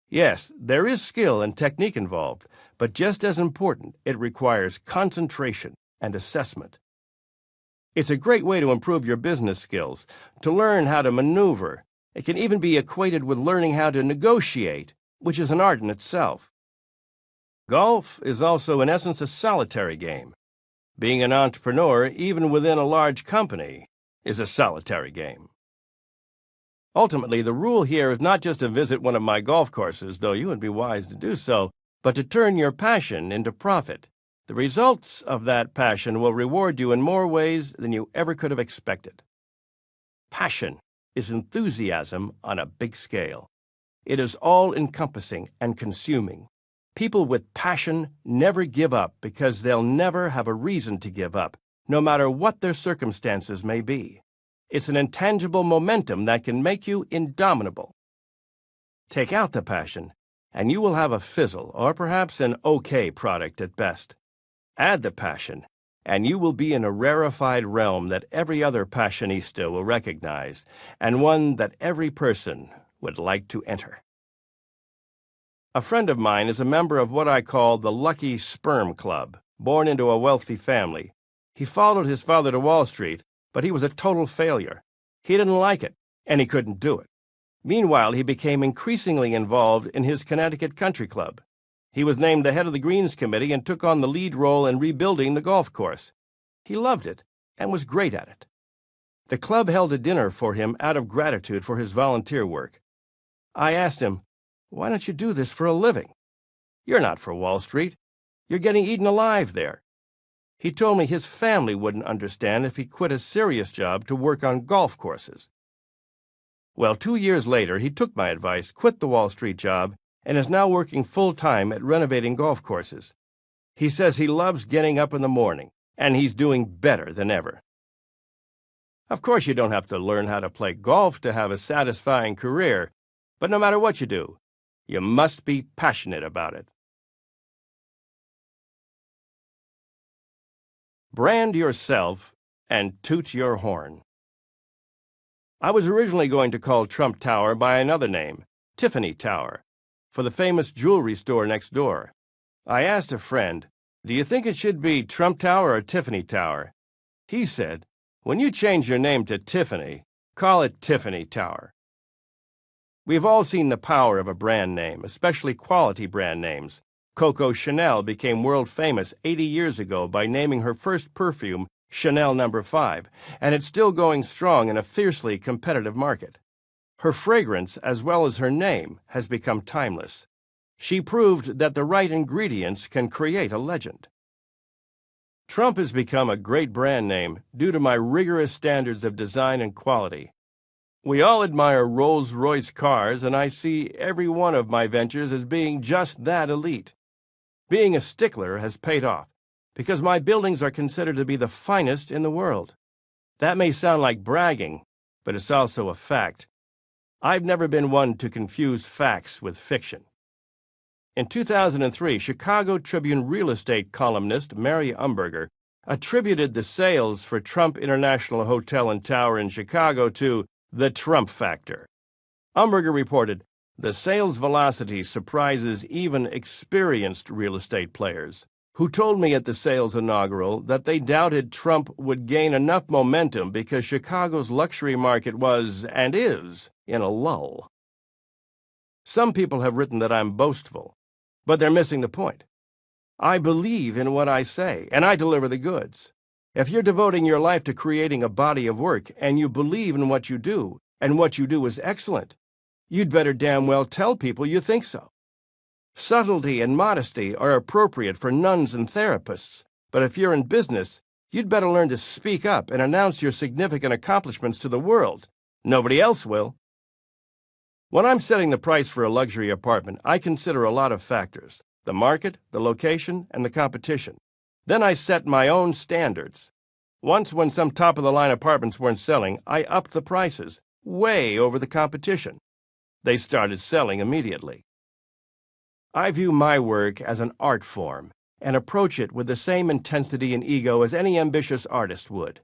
Yes, there is skill and technique involved, but just as important, it requires concentration and assessment. It's a great way to improve your business skills, to learn how to maneuver. It can even be equated with learning how to negotiate, which is an art in itself. Golf is also in essence a solitary game. Being an entrepreneur, even within a large company, is a solitary game. Ultimately, the rule here is not just to visit one of my golf courses, though you would be wise to do so, but to turn your passion into profit. The results of that passion will reward you in more ways than you ever could have expected. Passion is enthusiasm on a big scale. It is all-encompassing and consuming. People with passion never give up because they'll never have a reason to give up, no matter what their circumstances may be. It's an intangible momentum that can make you indomitable. Take out the passion, and you will have a fizzle or perhaps an okay product at best. Add the passion, and you will be in a rarefied realm that every other passionista will recognize, and one that every person would like to enter. A friend of mine is a member of what I call the Lucky Sperm Club, born into a wealthy family. He followed his father to Wall Street, but he was a total failure. He didn't like it, and he couldn't do it. Meanwhile, he became increasingly involved in his Connecticut Country Club. He was named the head of the Greens Committee and took on the lead role in rebuilding the golf course. He loved it and was great at it. The club held a dinner for him out of gratitude for his volunteer work. I asked him, "Why don't you do this for a living? You're not for Wall Street. You're getting eaten alive there." He told me his family wouldn't understand if he quit a serious job to work on golf courses. Well, 2 years later, he took my advice, quit the Wall Street job, and is now working full-time at renovating golf courses. He says he loves getting up in the morning, and he's doing better than ever. Of course, you don't have to learn how to play golf to have a satisfying career, but no matter what you do, you must be passionate about it. Brand yourself and toot your horn. I was originally going to call Trump Tower by another name, Tiffany Tower, for the famous jewelry store next door. I asked a friend, "Do you think it should be Trump Tower or Tiffany Tower?" He said, "When you change your name to Tiffany, call it Tiffany Tower." We've all seen the power of a brand name, especially quality brand names. Coco Chanel became world famous 80 years ago by naming her first perfume Chanel No. 5, and it's still going strong in a fiercely competitive market. Her fragrance, as well as her name, has become timeless. She proved that the right ingredients can create a legend. Trump has become a great brand name due to my rigorous standards of design and quality. We all admire Rolls-Royce cars, and I see every one of my ventures as being just that elite. Being a stickler has paid off, because my buildings are considered to be the finest in the world. That may sound like bragging, but it's also a fact. I've never been one to confuse facts with fiction. In 2003, Chicago Tribune real estate columnist Mary Umberger attributed the sales for Trump International Hotel and Tower in Chicago to the Trump factor. Umberger reported, "The sales velocity surprises even experienced real estate players, who told me at the sales inaugural that they doubted Trump would gain enough momentum because Chicago's luxury market was, and is, in a lull." Some people have written that I'm boastful, but they're missing the point. I believe in what I say, and I deliver the goods. If you're devoting your life to creating a body of work and you believe in what you do, and what you do is excellent, you'd better damn well tell people you think so. Subtlety and modesty are appropriate for nuns and therapists, but if you're in business, you'd better learn to speak up and announce your significant accomplishments to the world. Nobody else will. When I'm setting the price for a luxury apartment, I consider a lot of factors: the market, the location, and the competition. Then I set my own standards. Once, when some top-of-the-line apartments weren't selling, I upped the prices, way over the competition. They started selling immediately. I view my work as an art form and approach it with the same intensity and ego as any ambitious artist would.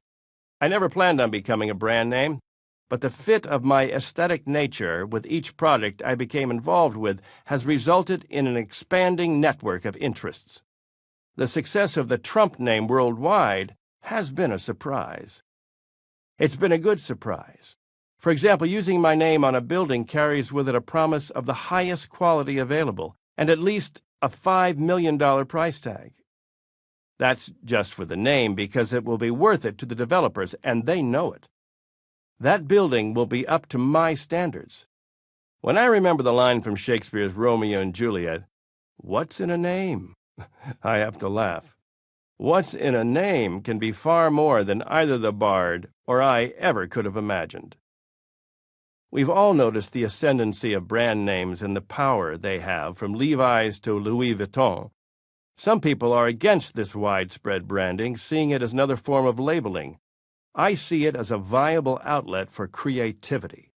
I never planned on becoming a brand name, but the fit of my aesthetic nature with each product I became involved with has resulted in an expanding network of interests. The success of the Trump name worldwide has been a surprise. It's been a good surprise. For example, using my name on a building carries with it a promise of the highest quality available and at least a $5 million price tag. That's just for the name, because it will be worth it to the developers, and they know it. That building will be up to my standards. When I remember the line from Shakespeare's Romeo and Juliet, "What's in a name?" I have to laugh. What's in a name can be far more than either the bard or I ever could have imagined. We've all noticed the ascendancy of brand names and the power they have, from Levi's to Louis Vuitton. Some people are against this widespread branding, seeing it as another form of labeling. I see it as a viable outlet for creativity.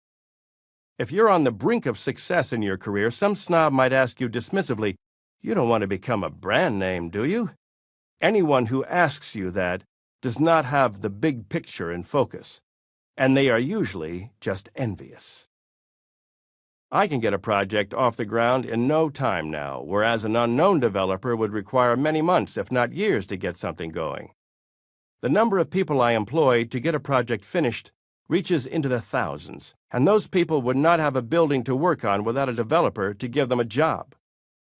If you're on the brink of success in your career, some snob might ask you dismissively, "You don't want to become a brand name, do you?" Anyone who asks you that does not have the big picture in focus, and they are usually just envious. I can get a project off the ground in no time now, whereas an unknown developer would require many months, if not years, to get something going. The number of people I employ to get a project finished reaches into the thousands, and those people would not have a building to work on without a developer to give them a job.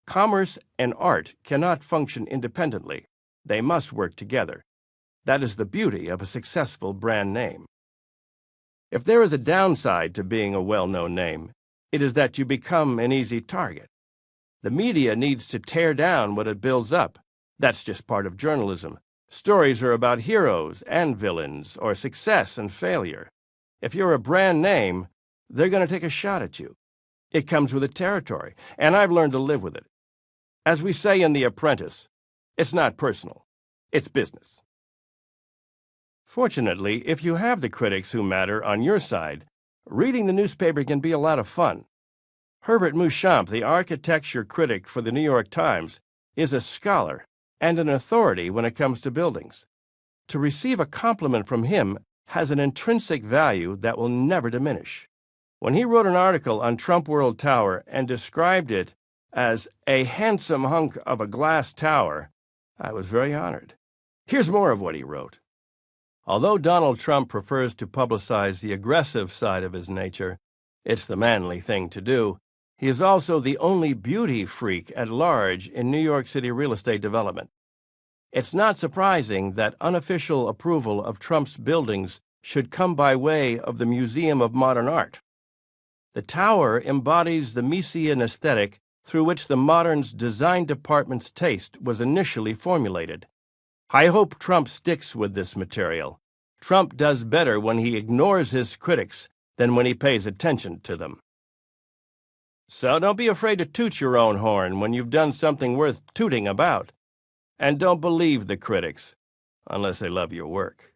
Commerce and art cannot function independently. They must work together. That is the beauty of a successful brand name. If there is a downside to being a well-known name, it is that you become an easy target. The media needs to tear down what it builds up. That's just part of journalism. Stories are about heroes and villains, or success and failure. If you're a brand name, they're going to take a shot at you. It comes with the territory, and I've learned to live with it. As we say in The Apprentice, it's not personal, it's business. Fortunately, if you have the critics who matter on your side, reading the newspaper can be a lot of fun. Herbert Mouchamp, the architecture critic for the New York Times, is a scholar and an authority when it comes to buildings. To receive a compliment from him has an intrinsic value that will never diminish. When he wrote an article on Trump World Tower and described it as a handsome hunk of a glass tower, I was very honored. Here's more of what he wrote. Although Donald Trump prefers to publicize the aggressive side of his nature, it's the manly thing to do. He is also the only beauty freak at large in New York City real estate development. It's not surprising that unofficial approval of Trump's buildings should come by way of the Museum of Modern Art. The tower embodies the Misesian aesthetic through which the Modern's design department's taste was initially formulated. I hope Trump sticks with this material. Trump does better when he ignores his critics than when he pays attention to them. So don't be afraid to toot your own horn when you've done something worth tooting about. And don't believe the critics, unless they love your work.